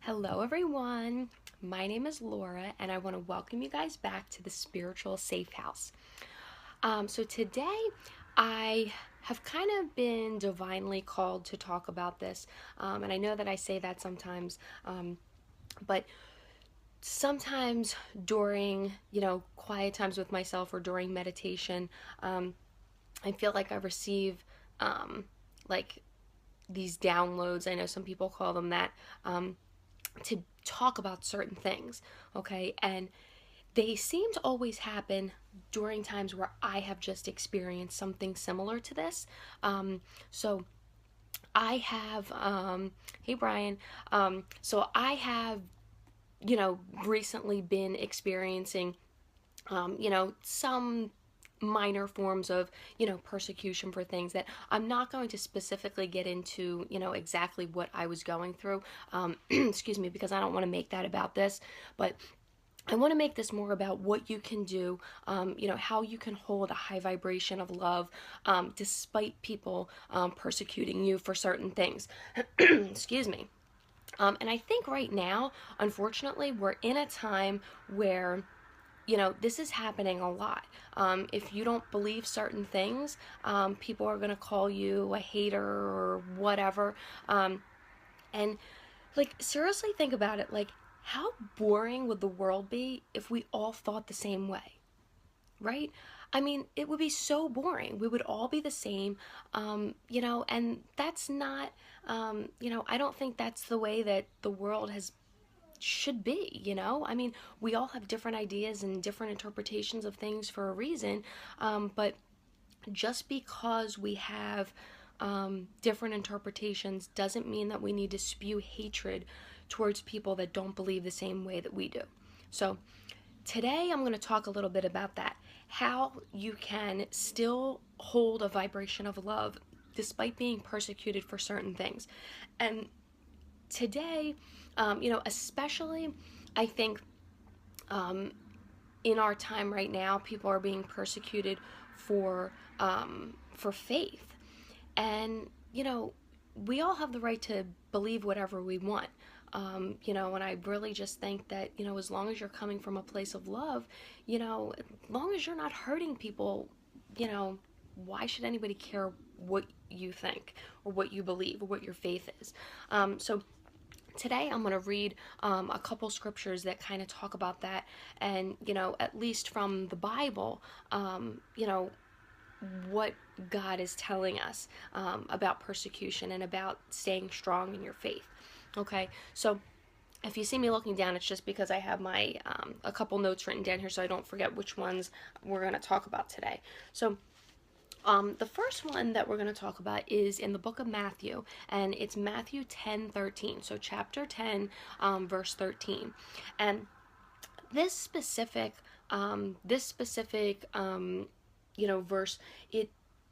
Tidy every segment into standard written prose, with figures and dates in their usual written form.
Hello, everyone. My name is Laura, and I want to welcome you guys back to the Spiritual Safe House. So today, I have kind of been divinely called to talk about this, and I know that I say that sometimes, but sometimes during quiet times with myself or during meditation, I feel like I receive like these downloads. I know some people call them that. To talk about certain things, okay? And they seem to always happen during times where I have just experienced something similar to this. So I have, hey Brian, so I have, recently been experiencing, some minor forms of persecution for things that I'm not going to specifically get into exactly what I was going through, excuse me, because I don't want to make that about this, but I want to make this more about what you can do, how you can hold a high vibration of love despite people persecuting you for certain things. Excuse me. And I think right now, unfortunately, we're in a time where this is happening a lot. If you don't believe certain things, people are going to call you a hater or whatever. And, like, seriously think about it. Like, how boring would the world be if we all thought the same way? Right? I mean, it would be so boring. We would all be the same, and that's not, I don't think that's the way that the world has should be. I mean, we all have different ideas and different interpretations of things for a reason, but just because we have different interpretations doesn't mean that we need to spew hatred towards people that don't believe the same way that we do. So today I'm going to talk a little bit about that, how you can still hold a vibration of love despite being persecuted for certain things. And today, especially, I think in our time right now, people are being persecuted for faith, and we all have the right to believe whatever we want. And I really just think that, as long as you're coming from a place of love, as long as you're not hurting people, why should anybody care what you think or what you believe or what your faith is? So today I'm going to read a couple scriptures that kind of talk about that, and at least from the Bible, what God is telling us about persecution and about staying strong in your faith. Okay, so if you see me looking down, it's just because I have my a couple notes written down here so I don't forget which ones we're going to talk about today. So the first one that we're going to talk about is in the book of Matthew, and it's Matthew 10:13. So chapter 10, verse 13. And this specific, verse,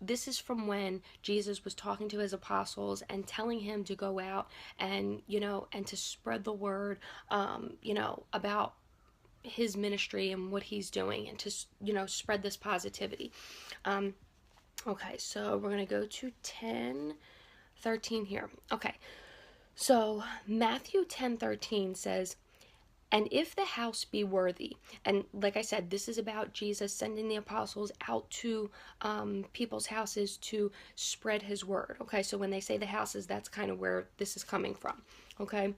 this is from when Jesus was talking to his apostles and telling him to go out and, and to spread the word, about his ministry and what he's doing, and to, spread this positivity. Okay, so we're going to go to 10:13 here. Okay, so Matthew 10:13 says, "And if the house be worthy," and like I said, this is about Jesus sending the apostles out to people's houses to spread his word. Okay, so when they say the houses, that's kind of where this is coming from. Okay,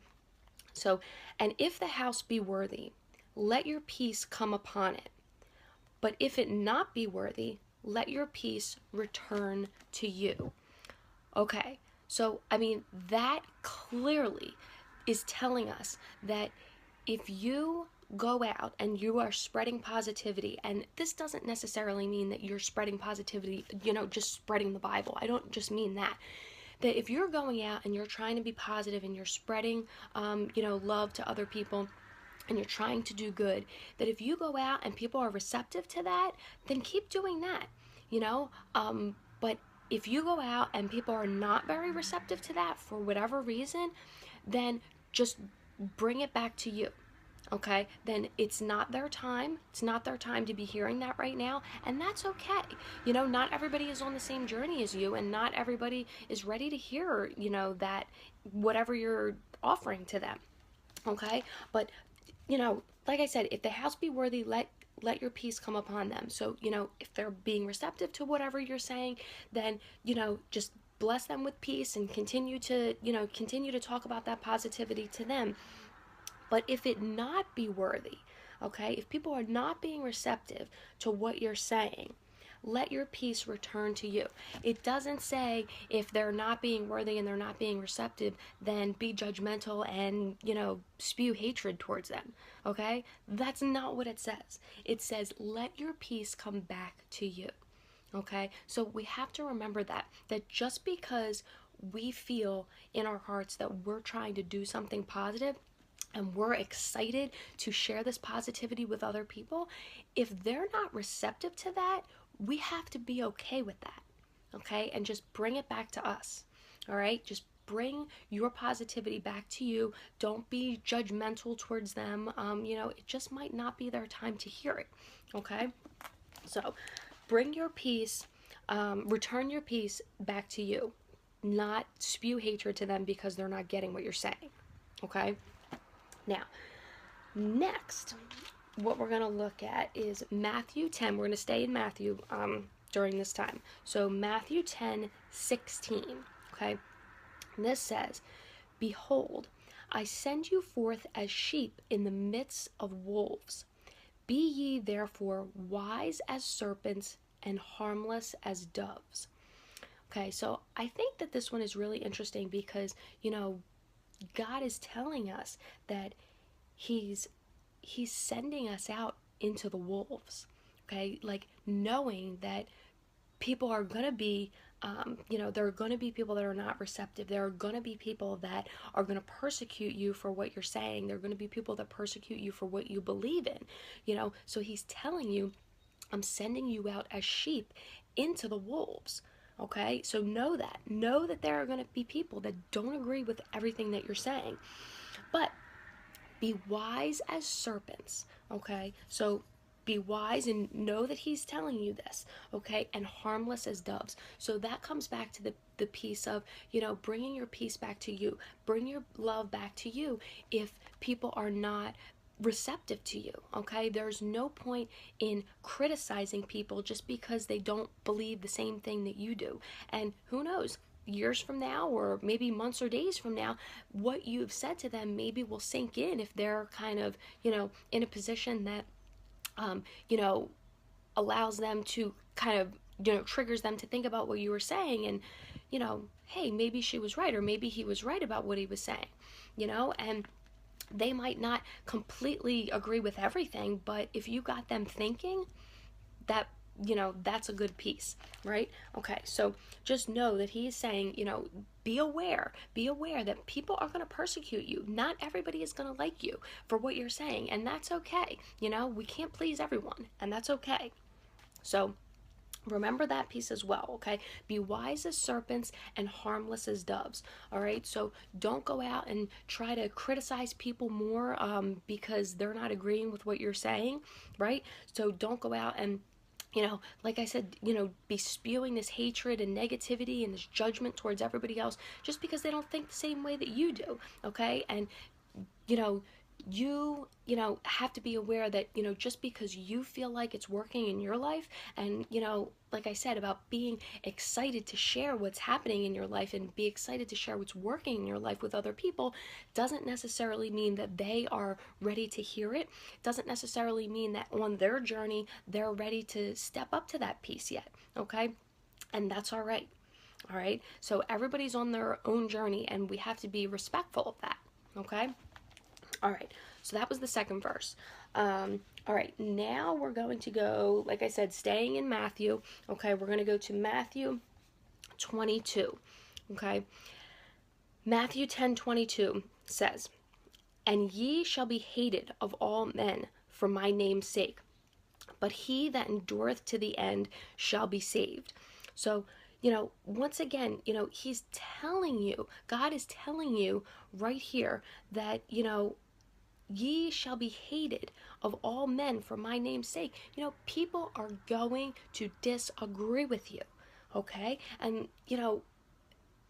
so, "And if the house be worthy, let your peace come upon it. But if it not be worthy, let your peace return to you." Okay, so I mean, that clearly is telling us that if you go out and you are spreading positivity, and this doesn't necessarily mean that you're spreading positivity, just spreading the Bible. I don't just mean that. That if you're going out and you're trying to be positive and you're spreading, love to other people, and you're trying to do good, that if you go out and people are receptive to that, then keep doing that, but if you go out and people are not very receptive to that for whatever reason, then just bring it back to you. Okay, then it's not their time. It's not their time to be hearing that right now, and that's okay. Not everybody is on the same journey as you, and not everybody is ready to hear, that whatever you're offering to them. Okay? But, like I said, if the house be worthy, let your peace come upon them. So, if they're being receptive to whatever you're saying, then, just bless them with peace and continue to talk about that positivity to them. But if it not be worthy, okay, if people are not being receptive to what you're saying, let your peace return to you. It doesn't say if they're not being worthy and they're not being receptive, then be judgmental and, spew hatred towards them. Okay? That's not what it says. It says, let your peace come back to you. Okay? So we have to remember that just because we feel in our hearts that we're trying to do something positive, and we're excited to share this positivity with other people, if they're not receptive to that, we have to be okay with that, okay? And just bring it back to us, all right? Just bring your positivity back to you. Don't be judgmental towards them. It just might not be their time to hear it, okay? So bring your peace, return your peace back to you, not spew hatred to them because they're not getting what you're saying, okay? Now, next, what we're going to look at is Matthew 10. We're going to stay in Matthew during this time. So Matthew 10:16. Okay. And this says, behold, I send you forth as sheep in the midst of wolves. Be ye therefore wise as serpents and harmless as doves. Okay, so I think that this one is really interesting because, God is telling us that he's sending us out into the wolves, okay, like knowing that people are going to be there are going to be people that are not receptive. There are going to be people that are going to persecute you for what you're saying. There are going to be people that persecute you for what you believe in, so he's telling you, I'm sending you out as sheep into the wolves. Okay, so know that there are going to be people that don't agree with everything that you're saying, but be wise as serpents, okay? So be wise and know that he's telling you this, okay? And harmless as doves. So that comes back to the piece of, bringing your peace back to you. Bring your love back to you if people are not receptive to you, okay? There's no point in criticizing people just because they don't believe the same thing that you do. And who knows? Years from now, or maybe months or days from now, what you've said to them maybe will sink in if they're kind of, in a position that, you know, allows them to kind of, triggers them to think about what you were saying and, hey, maybe she was right or maybe he was right about what he was saying, and they might not completely agree with everything, but if you got them thinking, that that's a good piece, right? Okay, so just know that he is saying, be aware that people are going to persecute you. Not everybody is going to like you for what you're saying, and that's okay. We can't please everyone, and that's okay. So remember that piece as well, okay? Be wise as serpents and harmless as doves, all right? So don't go out and try to criticize people more because they're not agreeing with what you're saying, right? So don't go out and like I said, be spewing this hatred and negativity and this judgment towards everybody else just because they don't think the same way that you do, okay? And, you know, have to be aware that, just because you feel like it's working in your life and, like I said, about being excited to share what's happening in your life and be excited to share what's working in your life with other people doesn't necessarily mean that they are ready to hear it. Doesn't necessarily mean that on their journey, they're ready to step up to that piece yet, okay? And that's all right. All right. So everybody's on their own journey and we have to be respectful of that, okay? All right, so that was the second verse. All right, now we're going to go, like I said, staying in Matthew. Okay, we're going to go to Matthew 22. Okay, Matthew 10:22 says, and ye shall be hated of all men for my name's sake, but he that endureth to the end shall be saved. So, once again, he's telling you, God is telling you right here that, ye shall be hated of all men for my name's sake. People are going to disagree with you, okay? And,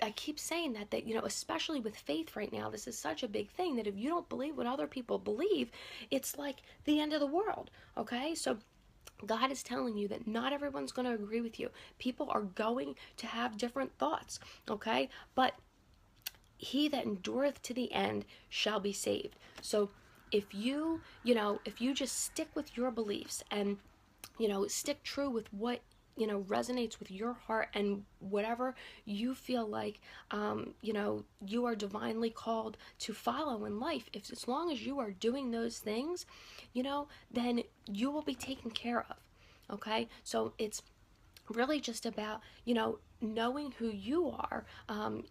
I keep saying that, especially with faith right now, this is such a big thing that if you don't believe what other people believe, it's like the end of the world, okay? So God is telling you that not everyone's going to agree with you. People are going to have different thoughts, okay? But he that endureth to the end shall be saved. So if you just stick with your beliefs and, stick true with what, resonates with your heart and whatever you feel like, you are divinely called to follow in life, if as long as you are doing those things, then you will be taken care of. Okay? So it's really just about, knowing who you are,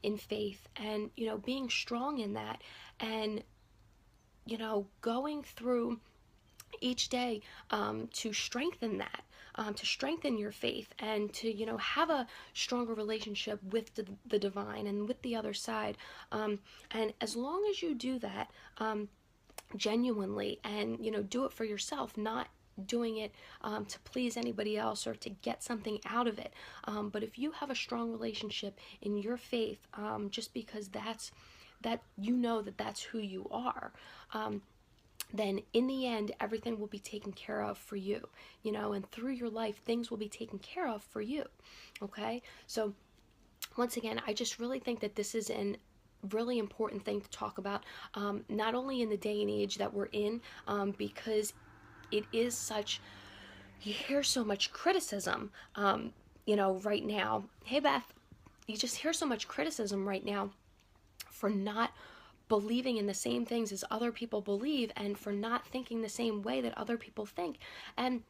in faith, and, being strong in that, and, going through each day, to strengthen that, to strengthen your faith, and to, have a stronger relationship with the divine and with the other side. And as long as you do that, genuinely, and, do it for yourself, not doing it, to please anybody else or to get something out of it. But if you have a strong relationship in your faith, just because that's who you are, then in the end, everything will be taken care of for you, and through your life, things will be taken care of for you. Okay? So once again, I just really think that this is an really important thing to talk about, not only in the day and age that we're in, because it is such, you hear so much criticism, right now. Hey, Beth, you just hear so much criticism right now for not believing in the same things as other people believe, and for not thinking the same way that other people think. And,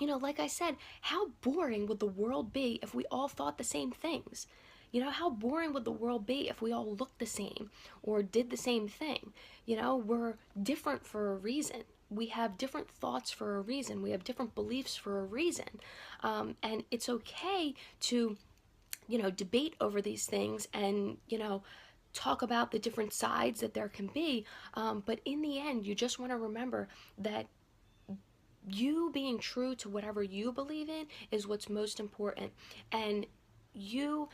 like I said, how boring would the world be if we all thought the same things? How boring would the world be if we all looked the same or did the same thing? We're different for a reason. We have different thoughts for a reason. We have different beliefs for a reason. And it's okay to, debate over these things and, talk about the different sides that there can be. But in the end, you just want to remember that you being true to whatever you believe in is what's most important. And you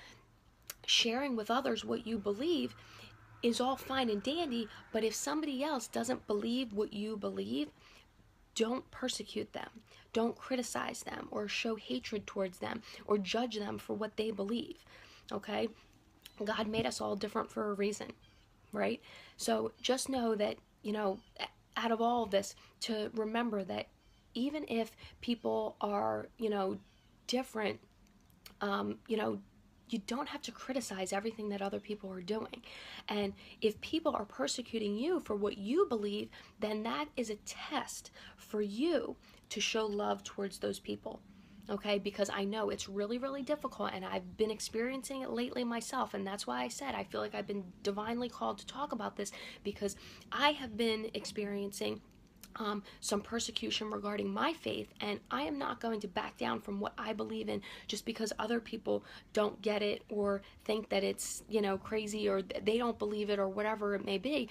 sharing with others what you believe is all fine and dandy, but if somebody else doesn't believe what you believe, don't persecute them. Don't criticize them or show hatred towards them or judge them for what they believe. Okay? God made us all different for a reason, right? So just know that, out of all of this, to remember that even if people are, different, you don't have to criticize everything that other people are doing. And if people are persecuting you for what you believe, then that is a test for you to show love towards those people. Okay, because I know it's really, really difficult, and I've been experiencing it lately myself, and that's why I said I feel like I've been divinely called to talk about this, because I have been experiencing some persecution regarding my faith, and I am not going to back down from what I believe in just because other people don't get it or think that it's, crazy, or they don't believe it, or whatever it may be.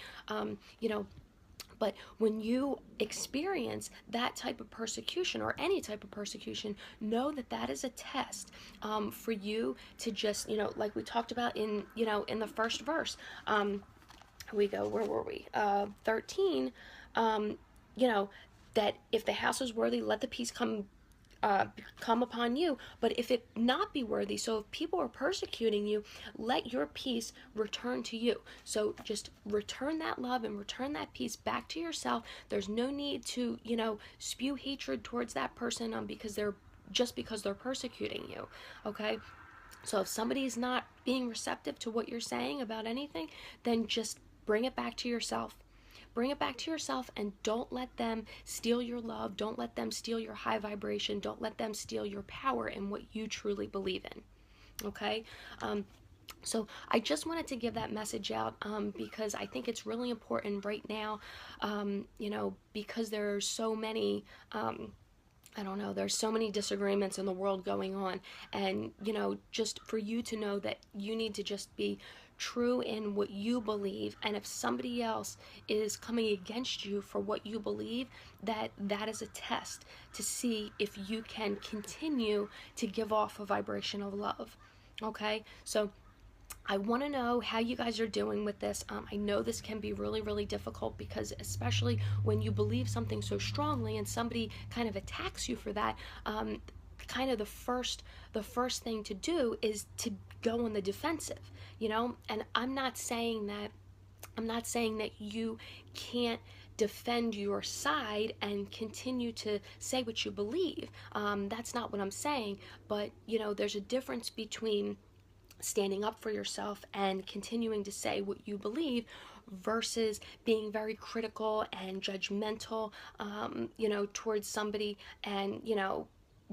But when you experience that type of persecution, or any type of persecution, know that that is a test, for you to just, like we talked about in, in the first verse. Where were we? 13. That if the house is worthy, let the peace come upon you. But if it not be worthy, so if people are persecuting you, let your peace return to you. So just return that love and return that peace back to yourself. There's no need to, spew hatred towards that person, because they're persecuting you. Okay? So if somebody's not being receptive to what you're saying about anything, then just bring it back to yourself. Bring it back to yourself, and don't let them steal your love. Don't let them steal your high vibration. Don't let them steal your power in what you truly believe in. Okay? So I just wanted to give that message out, because I think it's really important right now, because there are so many, I don't know, there's so many disagreements in the world going on, and, just for you to know that you need to just be true in what you believe, and if somebody else is coming against you for what you believe, that is a test to see if you can continue to give off a vibration of love. Okay? So I want to know how you guys are doing with this. I know this can be really, really difficult because, especially when you believe something so strongly and somebody kind of attacks you for that, kind of the first thing to do is to go on the defensive, And I'm not saying that you can't defend your side and continue to say what you believe. That's not what I'm saying. But there's a difference between standing up for yourself and continuing to say what you believe versus being very critical and judgmental, towards somebody, and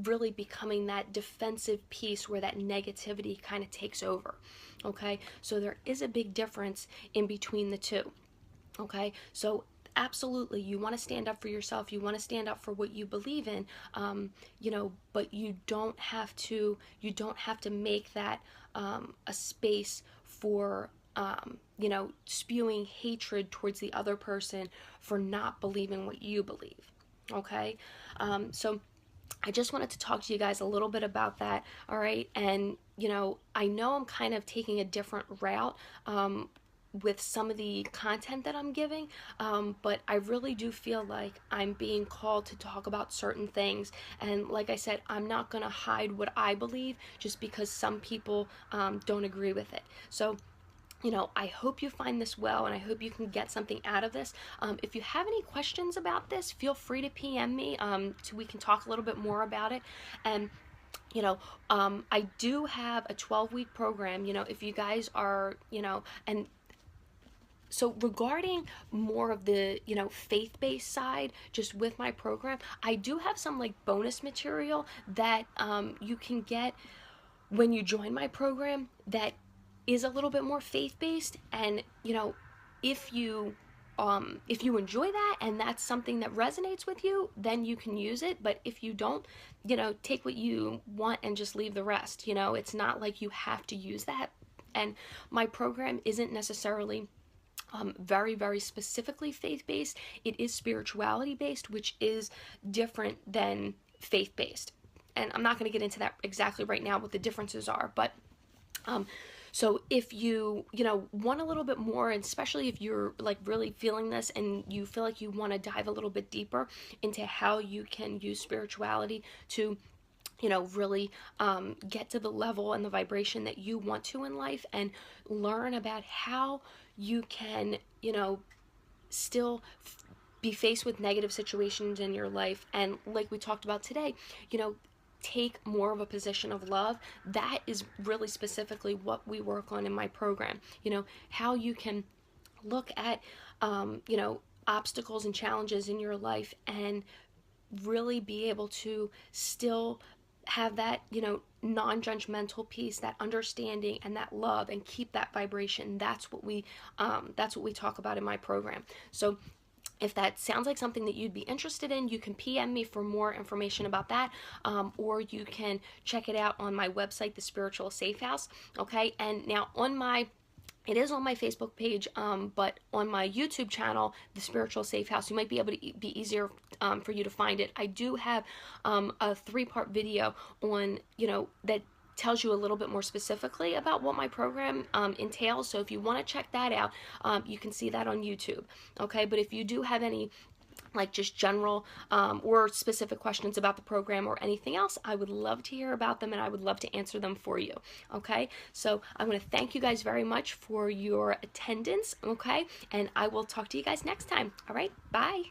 really becoming that defensive piece where that negativity kind of takes over. Okay, so there is a big difference in between the two. Okay, so absolutely, you want to stand up for yourself, you want to stand up for what you believe in, but you don't have to make that a space for spewing hatred towards the other person for not believing what you believe. Okay, so I just wanted to talk to you guys a little bit about that. All right, and I know I'm kind of taking a different route with some of the content that I'm giving, but I really do feel like I'm being called to talk about certain things. And like I said, I'm not going to hide what I believe just because some people don't agree with it. So I hope you find this well, and I hope you can get something out of this. If you have any questions about this, feel free to PM me so we can talk a little bit more about it. And I do have a 12-week program, if you guys are, and so regarding more of the, faith-based side, just with my program, I do have some like bonus material that you can get when you join my program that is a little bit more faith-based. And if you enjoy that and that's something that resonates with you, then you can use it. But if you don't, take what you want and just leave the rest. It's not like you have to use that. And my program isn't necessarily very, very specifically faith-based. It is spirituality-based, which is different than faith-based. And I'm not going to get into that exactly right now what the differences are, but so if you want a little bit more, and especially if you're like really feeling this and you feel like you want to dive a little bit deeper into how you can use spirituality to really get to the level and the vibration that you want to in life, and learn about how you can still be faced with negative situations in your life, and like we talked about today, take more of a position of love. That is really specifically what we work on in my program. How you can look at obstacles and challenges in your life and really be able to still have that non-judgmental piece, that understanding and that love, and keep that vibration. That's what we talk about in my program. So if that sounds like something that you'd be interested in, you can PM me for more information about that, or you can check it out on my website, The Spiritual Safe House. Okay, and now it is on my Facebook page, but on my YouTube channel, The Spiritual Safe House, you might be able to be easier for you to find it. I do have a 3-part video on, that tells you a little bit more specifically about what my program entails. So if you want to check that out, you can see that on YouTube. Okay, but if you do have any like just general or specific questions about the program or anything else, I would love to hear about them, and I would love to answer them for you. Okay, so I want to thank you guys very much for your attendance. Okay, and I will talk to you guys next time. All right, bye.